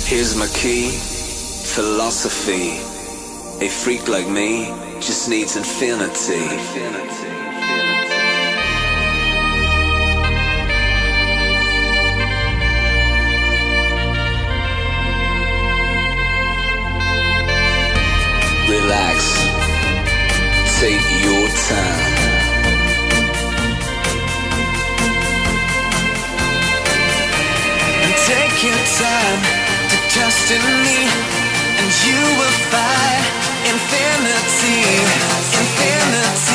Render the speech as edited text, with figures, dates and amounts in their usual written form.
Here's my key, philosophy. A freak like me just needs infinity. Relax, take your time. And take your time to trust in me, and you will find infinity, infinity.